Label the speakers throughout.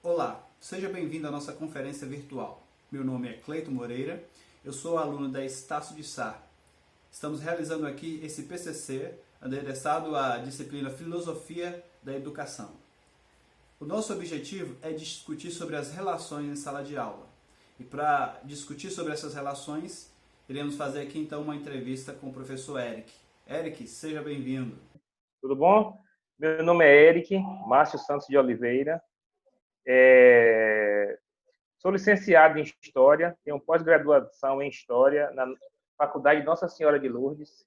Speaker 1: Olá, seja bem-vindo à nossa conferência virtual. Meu nome é Cleito Moreira, eu sou aluno da Estácio de Sá. Estamos realizando aqui esse PCC, endereçado à disciplina Filosofia da Educação. O nosso objetivo é discutir sobre as relações em sala de aula. E para discutir sobre essas relações, iremos fazer aqui então uma entrevista com o professor Eric. Eric, seja bem-vindo.
Speaker 2: Tudo bom? Meu nome é Eric Márcio Santos de Oliveira. Sou licenciado em História, tenho pós-graduação em História na Faculdade Nossa Senhora de Lourdes.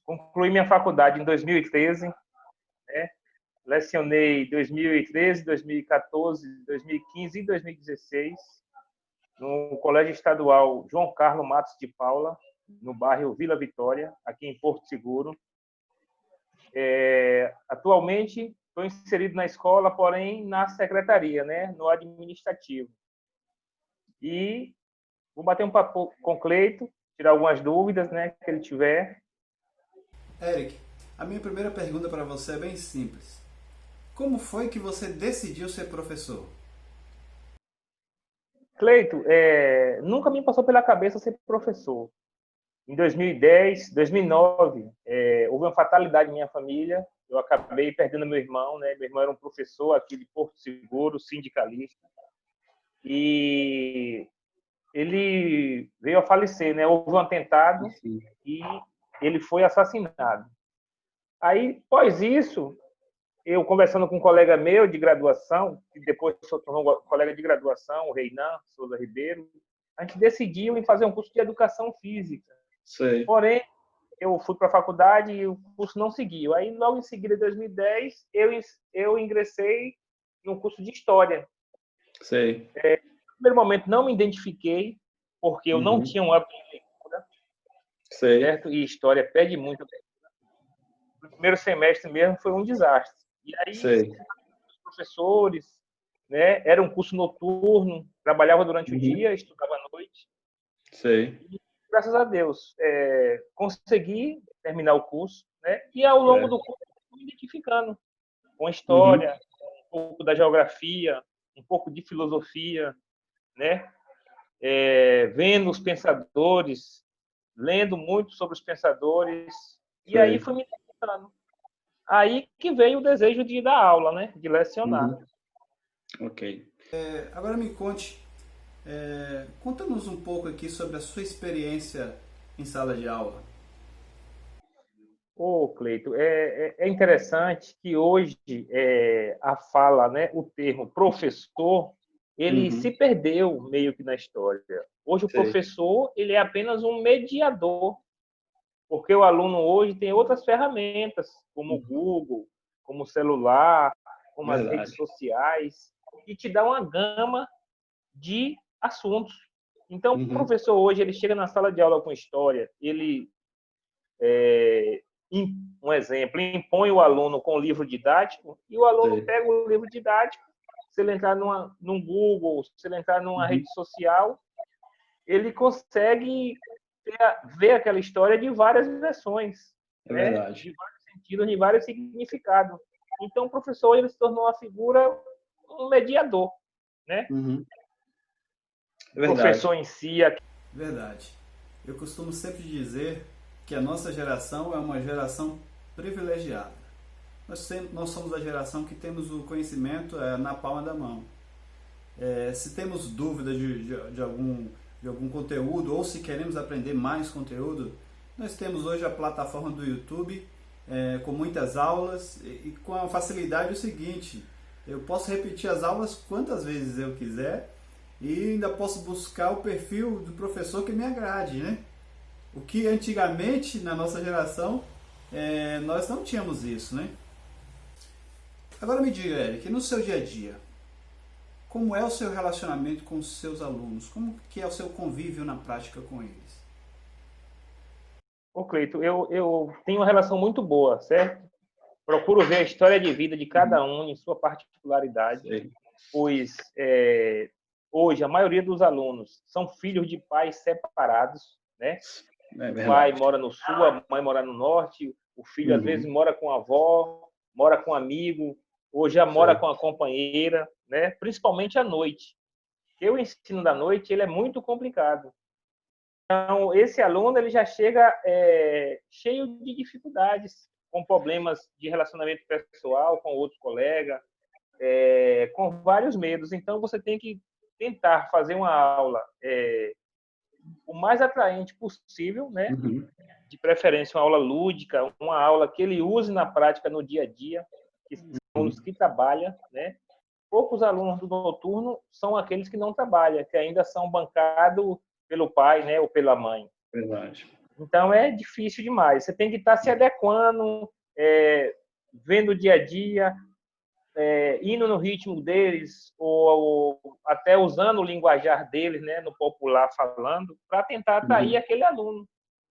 Speaker 2: Concluí minha faculdade em 2013, né? Lecionei em 2013, 2014, 2015 e 2016 no Colégio Estadual João Carlos Matos de Paula, no bairro Vila Vitória, aqui em Porto Seguro. Atualmente, estou inserido na escola, porém na secretaria, né, no administrativo. E vou bater um papo com o Cleito, tirar algumas dúvidas, né, que ele tiver.
Speaker 1: Eric, a minha primeira pergunta para você é bem simples. Como foi que você decidiu ser professor?
Speaker 2: Cleito, nunca me passou pela cabeça ser professor. Em 2010, 2009, houve uma fatalidade em minha família. Eu acabei perdendo meu irmão, né? Meu irmão era um professor aqui de Porto Seguro, sindicalista. E ele veio a falecer, né? Houve um atentado e ele foi assassinado. Aí, após isso, eu conversando com um colega meu de graduação, que depois se tornou colega de graduação, o Reinan Souza Ribeiro, a gente decidiu em fazer um curso de educação física.
Speaker 1: Sei.
Speaker 2: Porém, eu fui para a faculdade e o curso não seguiu. Aí, logo em seguida, em 2010, eu ingressei no curso de História.
Speaker 1: Sei.
Speaker 2: No primeiro momento, não me identifiquei, porque eu não tinha um hábito de leitura,
Speaker 1: Sei.
Speaker 2: certo? E História pede muito leitura. No primeiro semestre mesmo foi um desastre. E aí,
Speaker 1: Sei.
Speaker 2: os professores, né? Era um curso noturno, trabalhava durante o dia, estudava à noite.
Speaker 1: Sei.
Speaker 2: E, graças a Deus, consegui terminar o curso, né? E ao longo do curso, fui me identificando com a história, um pouco da geografia, um pouco de filosofia, né? Vendo os pensadores, lendo muito sobre os pensadores, e aí fui me identificando. Aí que veio o desejo de dar aula, né? De lecionar.
Speaker 1: Ok. Agora me conte, conta-nos um pouco aqui sobre a sua experiência em sala de aula.
Speaker 2: Ô, Cleito, é interessante que hoje a fala, né, o termo professor, ele se perdeu meio que na história. Hoje o
Speaker 1: Sei.
Speaker 2: professor, ele é apenas um mediador, porque o aluno hoje tem outras ferramentas, como o Google, como o celular, como as redes
Speaker 1: Verdade.
Speaker 2: sociais, e te dá uma gama de assuntos. Então, o professor hoje, ele chega na sala de aula com história, ele um exemplo, impõe o aluno com o livro didático e o aluno
Speaker 1: Sei.
Speaker 2: pega o livro didático, se ele entrar num Google, se ele entrar numa rede social, ele consegue ver aquela história de várias versões,
Speaker 1: É
Speaker 2: né?
Speaker 1: verdade.
Speaker 2: De vários sentidos, de vários significados. Então, o professor ele se tornou uma figura, um mediador, né?
Speaker 1: É
Speaker 2: O
Speaker 1: verdade.
Speaker 2: professor em si,
Speaker 1: Verdade. Eu costumo sempre dizer que a nossa geração é uma geração privilegiada. Nós somos a geração que temos o conhecimento na palma da mão. Se temos dúvida de algum conteúdo ou se queremos aprender mais conteúdo, nós temos hoje a plataforma do YouTube com muitas aulas e com a facilidade o seguinte, eu posso repetir as aulas quantas vezes eu quiser e ainda posso buscar o perfil do professor que me agrade, né? O que antigamente, na nossa geração, nós não tínhamos isso, né? Agora me diga, Eric, no seu dia a dia, como é o seu relacionamento com os seus alunos? Como que é o seu convívio na prática com eles?
Speaker 2: ô Cleito, eu tenho uma relação muito boa, certo? Procuro ver a história de vida de cada um em sua particularidade,
Speaker 1: Sei.
Speaker 2: pois hoje a maioria dos alunos são filhos de pais separados, né?
Speaker 1: É
Speaker 2: O pai
Speaker 1: verdade.
Speaker 2: mora no sul, a mãe mora no norte, o filho às vezes mora com a avó, mora com um amigo, ou já mora
Speaker 3: Sim.
Speaker 2: com a companheira, né? Principalmente à noite. Porque o ensino da noite ele é muito complicado. Então, esse aluno ele já chega cheio de dificuldades, com problemas de relacionamento pessoal com outro colega, com vários medos. Então, você tem que tentar fazer uma aula o mais atraente possível, né?
Speaker 3: Uhum.
Speaker 2: De preferência, uma aula lúdica, uma aula que ele use na prática no dia a dia, que são alunos que trabalham, né? Poucos alunos do noturno são aqueles que não trabalham, que ainda são bancados pelo pai, né, ou pela mãe.
Speaker 3: Verdade.
Speaker 2: Então é difícil demais. Você tem que estar se adequando, vendo o dia a dia, indo no ritmo deles, ou até usando o linguajar deles, né, no popular falando, para tentar atrair aquele aluno.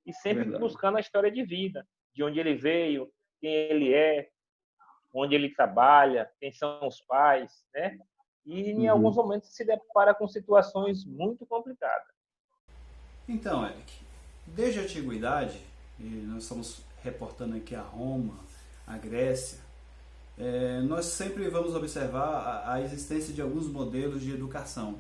Speaker 2: E sempre
Speaker 3: Verdade.
Speaker 2: buscando a história de vida, de onde ele veio, quem ele é, onde ele trabalha, quem são os pais, né? E em alguns momentos se depara com situações muito complicadas.
Speaker 1: Então, Eric, desde a antiguidade, e nós estamos reportando aqui a Roma, a Grécia, nós sempre vamos observar a existência de alguns modelos de educação.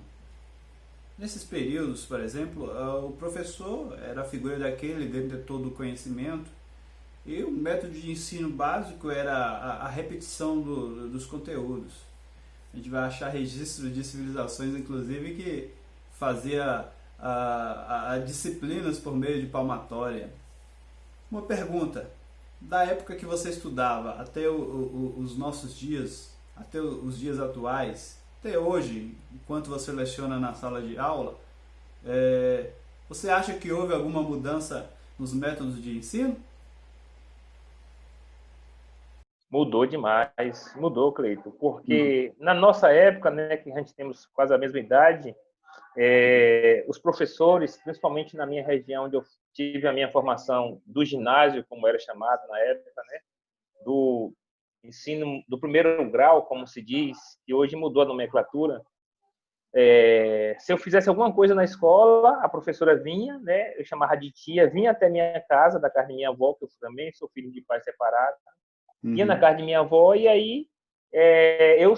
Speaker 1: Nesses períodos, por exemplo, o professor era a figura daquele dentro de todo o conhecimento, e o método de ensino básico era a repetição dos conteúdos. A gente vai achar registros de civilizações, inclusive, que fazia a disciplinas por meio de palmatória. Uma pergunta: da época que você estudava até os nossos dias, até os dias atuais, até hoje, enquanto você leciona na sala de aula, você acha que houve alguma mudança nos métodos de ensino?
Speaker 2: Mudou demais, mudou, Cleito, porque na nossa época, né, que a gente temos quase a mesma idade, os professores, principalmente na minha região, onde eu tive a minha formação do ginásio, como era chamado na época, né, do ensino do primeiro grau, como se diz, que hoje mudou a nomenclatura. Se eu fizesse alguma coisa na escola, a professora vinha, né, eu chamava de tia, vinha até minha casa, da casa de minha avó, que eu também sou filho de pai separado, ia na casa de minha avó e aí eu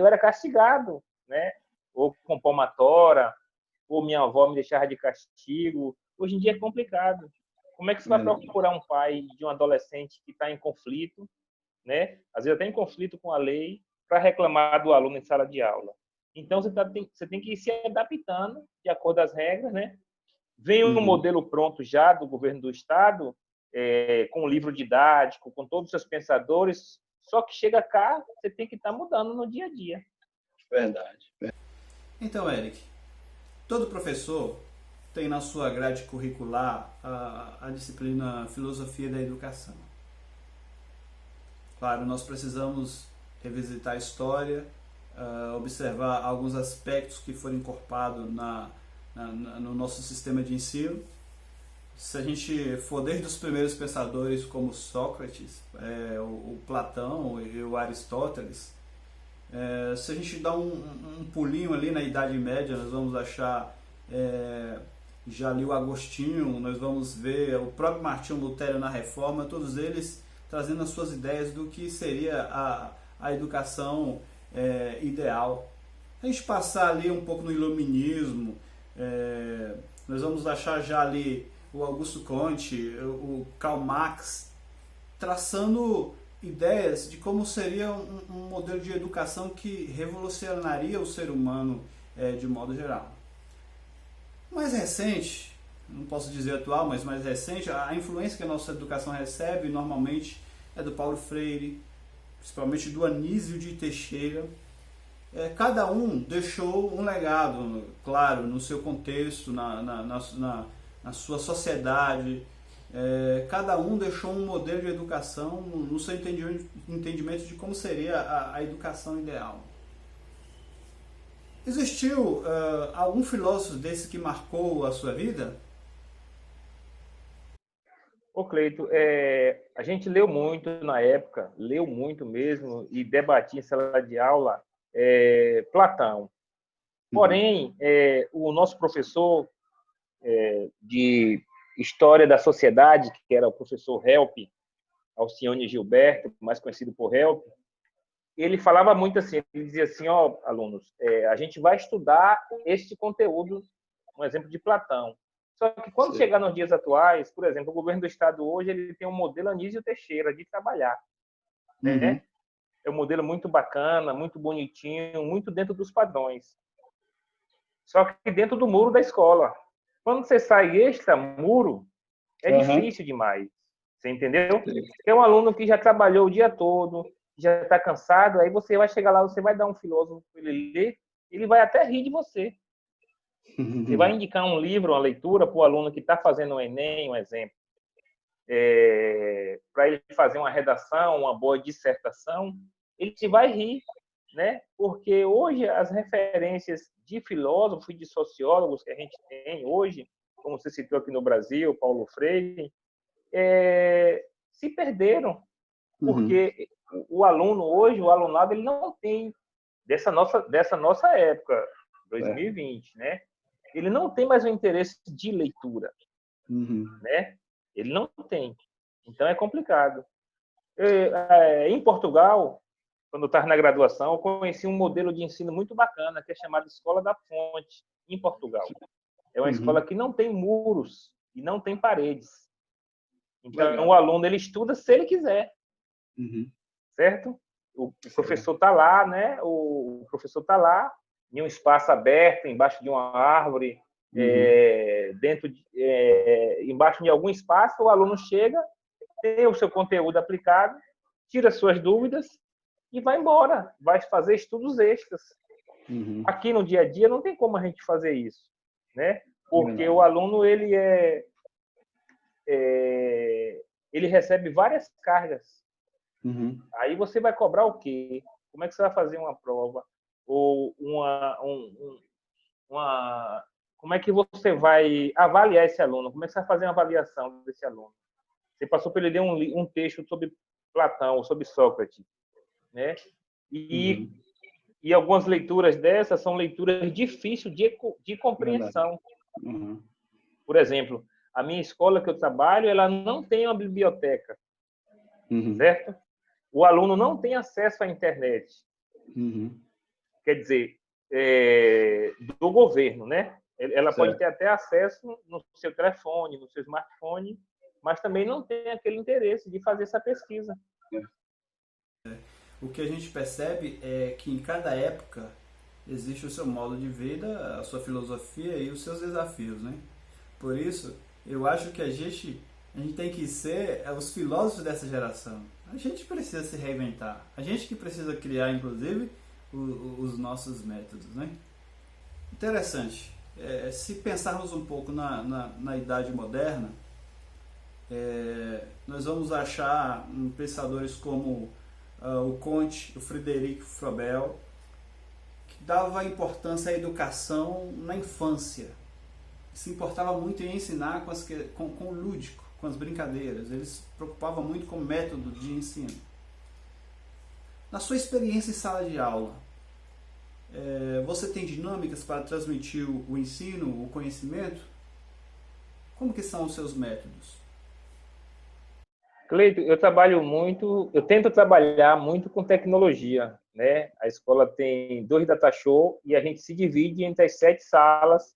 Speaker 2: era castigado, né, ou com palmatória, ou minha avó me deixava de castigo. Hoje em dia é complicado. Como é que você vai procurar um pai de um adolescente que está em conflito, né? Às vezes até em conflito com a lei, para reclamar do aluno em sala de aula? Então você tem que ir se adaptando de acordo às regras, né? Vem um modelo pronto já do governo do estado, com um livro didático, com todos os seus pensadores, só que chega cá, você tem que estar mudando no dia a dia.
Speaker 3: Verdade.
Speaker 1: Então, Eric, todo professor tem na sua grade curricular a disciplina Filosofia da Educação. Claro, nós precisamos revisitar a história, observar alguns aspectos que foram incorporados no nosso sistema de ensino. Se a gente for desde os primeiros pensadores como Sócrates, o Platão e o Aristóteles, se a gente dá um pulinho ali na Idade Média, nós vamos achar já ali o Agostinho, nós vamos ver o próprio Martinho Lutero na Reforma, todos eles trazendo as suas ideias do que seria a educação ideal. A gente passar ali um pouco no Iluminismo, nós vamos achar já ali o Augusto Comte, o Karl Marx, traçando ideias de como seria um modelo de educação que revolucionaria o ser humano de modo geral. Mais recente, não posso dizer atual, mas mais recente, a influência que a nossa educação recebe normalmente é do Paulo Freire, principalmente do Anísio de Teixeira. Cada um deixou um legado, claro, no seu contexto, na sua sociedade. Cada um deixou um modelo de educação no seu entendimento de como seria a educação ideal. Existiu algum filósofo desse que marcou a sua vida?
Speaker 2: Ô, Cleito, a gente leu muito na época, leu muito mesmo, e debatia em sala de aula Platão. Porém, o nosso professor de História da Sociedade, que era o professor Help, Alcione Gilberto, mais conhecido por Help, ele falava muito assim, ele dizia assim, ó, alunos, a gente vai estudar este conteúdo, um exemplo de Platão. Só que quando
Speaker 3: Sim.
Speaker 2: chegar nos dias atuais, por exemplo, o governo do estado hoje ele tem um modelo Anísio Teixeira de trabalhar, né? É um modelo muito bacana, muito bonitinho, muito dentro dos padrões. Só que dentro do muro da escola. Quando você sai extra-muro, é difícil demais. Você entendeu? Tem um aluno que já trabalhou o dia todo, já está cansado, aí você vai chegar lá, você vai dar um filósofo para ele ler, ele vai até rir de você. Você vai indicar um livro, uma leitura para o aluno que está fazendo o Enem, um exemplo, para ele fazer uma redação, uma boa dissertação, ele te vai rir, né? Porque hoje as referências de filósofos e de sociólogos que a gente tem hoje, como você citou aqui no Brasil, Paulo Freire, se perderam, porque o aluno hoje, o alunado, ele não tem dessa nossa época, 2020, né? Ele não tem mais o interesse de leitura, né? Ele não tem. Então é complicado. Em Portugal, quando eu estava na graduação, eu conheci um modelo de ensino muito bacana, que é chamado Escola da Fonte, em Portugal. É uma escola que não tem muros e não tem paredes. Então, legal. O aluno ele estuda se ele quiser, certo? O professor está lá, né? O professor está lá em um espaço aberto, embaixo de uma árvore, embaixo de algum espaço, o aluno chega, tem o seu conteúdo aplicado, tira suas dúvidas e vai embora, vai fazer estudos extras. Aqui no dia a dia não tem como a gente fazer isso, né? Porque o aluno ele recebe várias cargas. Aí você vai cobrar o quê? Como é que você vai fazer uma prova? Ou como é que você vai avaliar esse aluno? Como é que você vai fazer uma avaliação desse aluno? Você passou para ele ler um texto sobre Platão, sobre Sócrates, né? E algumas leituras dessas são leituras difíceis de compreensão. Por exemplo, a minha escola que eu trabalho, ela não tem uma biblioteca, certo? O aluno não tem acesso à internet. Quer dizer, do governo, né? Ela pode ter até acesso no seu telefone, no seu smartphone, mas também não tem aquele interesse de fazer essa pesquisa.
Speaker 1: O que a gente percebe é que em cada época existe o seu modo de vida, a sua filosofia e os seus desafios, né? Por isso, eu acho que a gente tem que ser os filósofos dessa geração. A gente precisa se reinventar. A gente que precisa criar, inclusive, os nossos métodos, né? Interessante. Se pensarmos um pouco na Idade Moderna, nós vamos achar pensadores como o Comte, o Frederic Froebel, que dava importância à educação na infância. Se importava muito em ensinar com o lúdico, com as brincadeiras. Eles se preocupavam muito com o método de ensino. Na sua experiência em sala de aula, você tem dinâmicas para transmitir o ensino, o conhecimento? Como que são os seus métodos?
Speaker 2: Cleito, eu tento trabalhar muito com tecnologia, né? A escola tem 2 data show e a gente se divide entre as 7 salas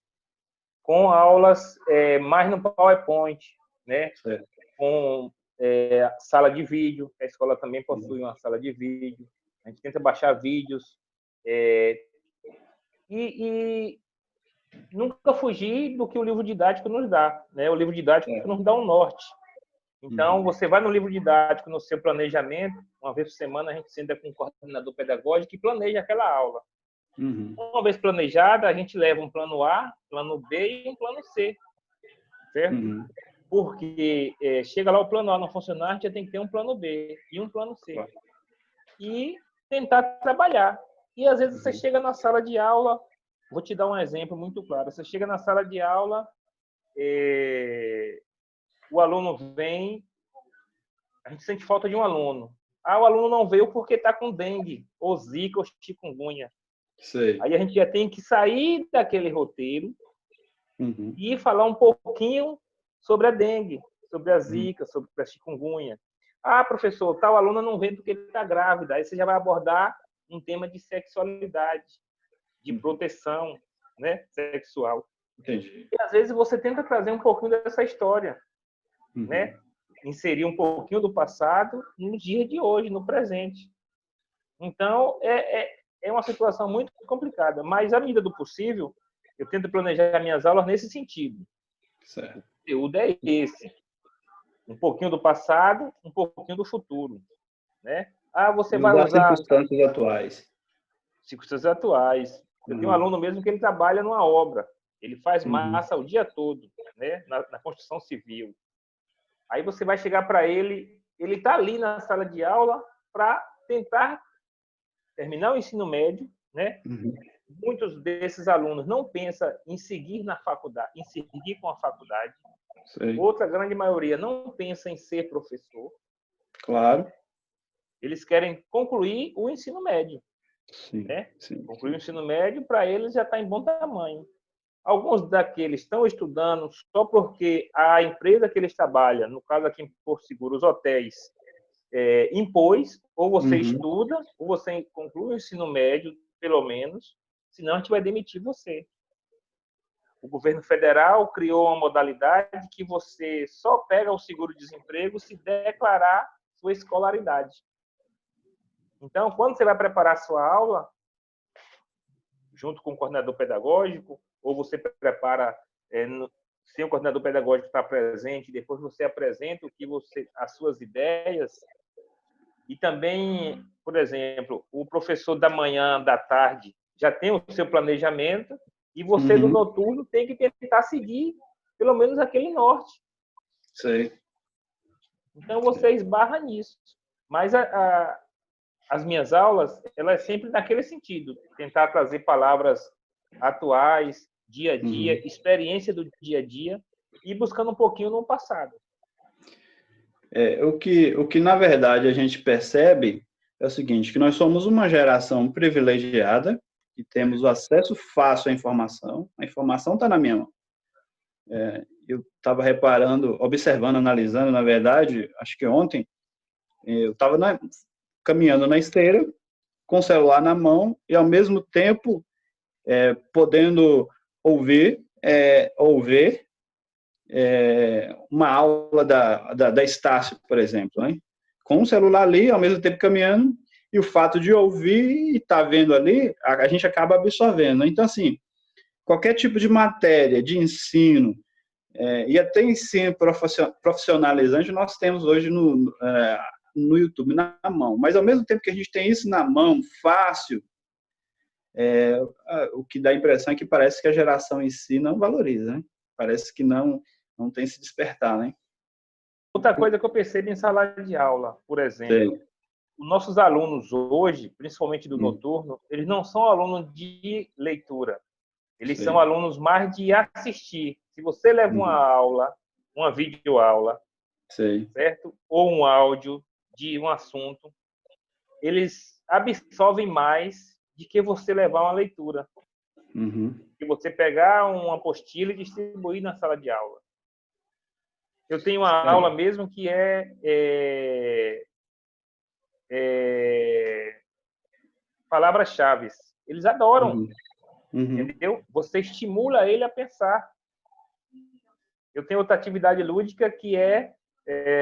Speaker 2: com aulas mais no PowerPoint, né? Certo. Com sala de vídeo, a escola também possui uma sala de vídeo. A gente tenta baixar vídeos e nunca fugir do que o livro didático nos dá, né? O livro didático nos dá um norte. Então, você vai no livro didático, no seu planejamento, uma vez por semana a gente senta com um coordenador pedagógico e planeja aquela aula. Uma vez planejada, a gente leva um plano A, plano B e um plano C, certo? Porque chega lá o plano A não funcionar, a gente já tem que ter um plano B e um plano C. E tentar trabalhar. E às vezes você chega na sala de aula, vou te dar um exemplo muito claro, você chega na sala de aula, o aluno vem, a gente sente falta de um aluno. O aluno não veio porque está com dengue, ou zika, ou chikungunya. Sei. Aí a gente já tem que sair daquele roteiro e falar um pouquinho sobre a dengue, sobre a zika, sobre a chikungunya. Ah, professor, tal aluna não vem porque ele está grávida. Aí você já vai abordar um tema de sexualidade, de proteção, né, sexual.
Speaker 3: Entendi.
Speaker 2: E às vezes você tenta trazer um pouquinho dessa história, né? Inserir um pouquinho do passado no dia de hoje, no presente. Então, é uma situação muito complicada. Mas, à medida do possível, eu tento planejar minhas aulas nesse sentido.
Speaker 3: Certo.
Speaker 2: O conteúdo é esse. Um pouquinho do passado, um pouquinho do futuro. Né? Ah, você vai
Speaker 3: Usar
Speaker 2: usar
Speaker 3: circunstâncias atuais.
Speaker 2: circunstâncias atuais. Eu tenho um aluno mesmo que ele trabalha numa obra. Ele faz massa o dia todo, né? na construção civil. Aí você vai chegar para ele, ele está ali na sala de aula para tentar terminar o ensino médio, né? Muitos desses alunos não pensam em seguir na faculdade, em seguir com a faculdade.
Speaker 3: Sei.
Speaker 2: Outra grande maioria não pensa em ser professor.
Speaker 3: Claro.
Speaker 2: Eles querem concluir o ensino médio.
Speaker 3: Sim,
Speaker 2: Né?
Speaker 3: sim.
Speaker 2: Concluir o ensino médio, para eles já está em bom tamanho. Alguns daqueles estão estudando só porque a empresa que eles trabalham, no caso aqui em Porto Seguro, os hotéis, impôs, ou você estuda, ou você conclui o ensino médio, pelo menos, senão a gente vai demitir você. O governo federal criou uma modalidade que você só pega o seguro-desemprego se declarar sua escolaridade. Então, quando você vai preparar sua aula, junto com o coordenador pedagógico, ou você prepara sem o coordenador pedagógico estar presente, depois você apresenta as suas ideias, e também, por exemplo, o professor da manhã, da tarde, já tem o seu planejamento, e você do noturno tem que tentar seguir pelo menos aquele norte.
Speaker 3: Sei.
Speaker 2: Então você esbarra nisso. Mas as minhas aulas, elas sempre naquele sentido, tentar trazer palavras atuais, dia a dia, experiência do dia a dia, e buscando um pouquinho no passado.
Speaker 3: O que, na verdade, a gente percebe é o seguinte, que nós somos uma geração privilegiada, que temos o acesso fácil à informação, a informação está na minha mão. Eu estava reparando, observando, analisando, na verdade, acho que ontem, eu estava caminhando na esteira, com o celular na mão, e ao mesmo tempo podendo ouvir uma aula da Estácio, por exemplo, né? Com o celular ali, ao mesmo tempo caminhando, e o fato de ouvir e estar vendo ali, a gente acaba absorvendo. Né? Então, assim, qualquer tipo de matéria, de ensino, e até ensino profissionalizante, nós temos hoje no YouTube na mão. Mas, ao mesmo tempo que a gente tem isso na mão, fácil, o que dá a impressão é que parece que a geração em si não valoriza, né? Parece que não tem se despertar, né?
Speaker 2: Outra coisa que eu percebo em sala de aula, por exemplo, os nossos alunos hoje, principalmente do noturno, eles não são alunos de leitura. Eles são alunos mais de assistir. Se você leva uma aula, uma videoaula, certo? Ou um áudio de um assunto, eles absorvem mais do que você levar uma leitura. Que você pegar uma apostila e distribuir na sala de aula. Eu tenho uma aula mesmo que palavras-chave. Eles adoram, entendeu? Você estimula ele a pensar. Eu tenho outra atividade lúdica que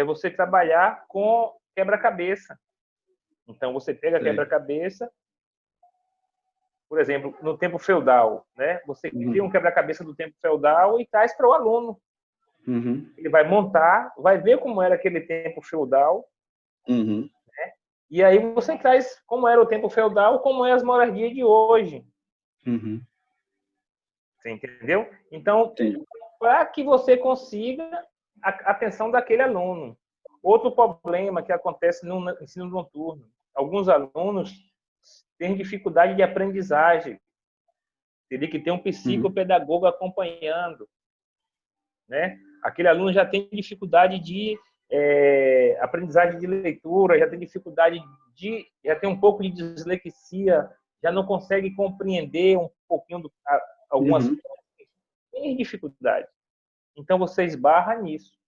Speaker 2: você trabalhar com quebra-cabeça. Então, você pega quebra-cabeça, por exemplo, no tempo feudal, né? Você cria um quebra-cabeça do tempo feudal e traz para o aluno. Ele vai montar, vai ver como era aquele tempo feudal, né? E aí você traz como era o tempo feudal, como é as moradias de hoje. Você entendeu? Então, para que você consiga a atenção daquele aluno. Outro problema que acontece no ensino noturno, alguns alunos têm dificuldade de aprendizagem. Teria que ter um psicopedagogo acompanhando, né? Aquele aluno já tem dificuldade de aprendizagem de leitura, já tem dificuldade já tem um pouco de dislexia, já não consegue compreender um pouquinho algumas coisas, tem dificuldade. Então você esbarra nisso.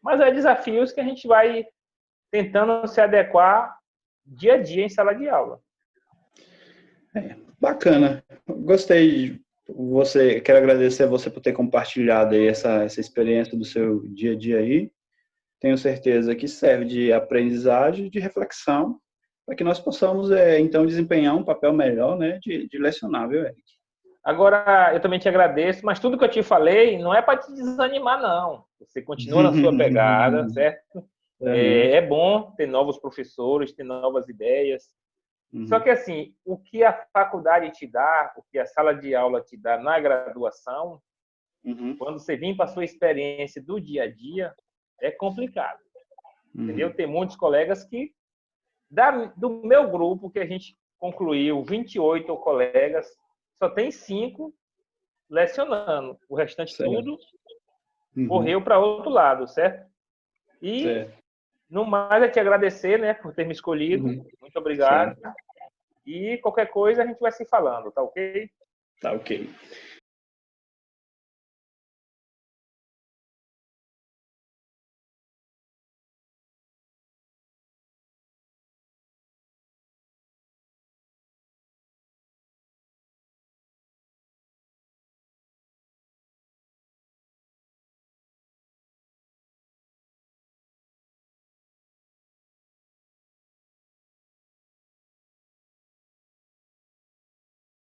Speaker 2: Mas é desafios que a gente vai tentando se adequar dia a dia em sala de aula.
Speaker 3: Bacana. Gostei. Quero agradecer a você por ter compartilhado aí essa experiência do seu dia a dia aí. Tenho certeza que serve de aprendizagem, de reflexão, para que nós possamos, então, desempenhar um papel melhor, né, de lecionar, viu, Eric?
Speaker 2: Agora, eu também te agradeço, mas tudo que eu te falei não é para te desanimar, não. Você continua na sua pegada, certo? É bom ter novos professores, ter novas ideias. Só que, assim, o que a faculdade te dá, o que a sala de aula te dá na graduação, quando você vem para a sua experiência do dia a dia, é complicado. Entendeu? Tem muitos colegas que, do meu grupo, que a gente concluiu, 28 colegas, só tem 5 lecionando. O restante tudo correu para outro lado, certo? E, no mais, é te agradecer, né, por ter me escolhido. Muito obrigado. Certo. E qualquer coisa a gente vai se falando, tá ok?
Speaker 3: Tá ok.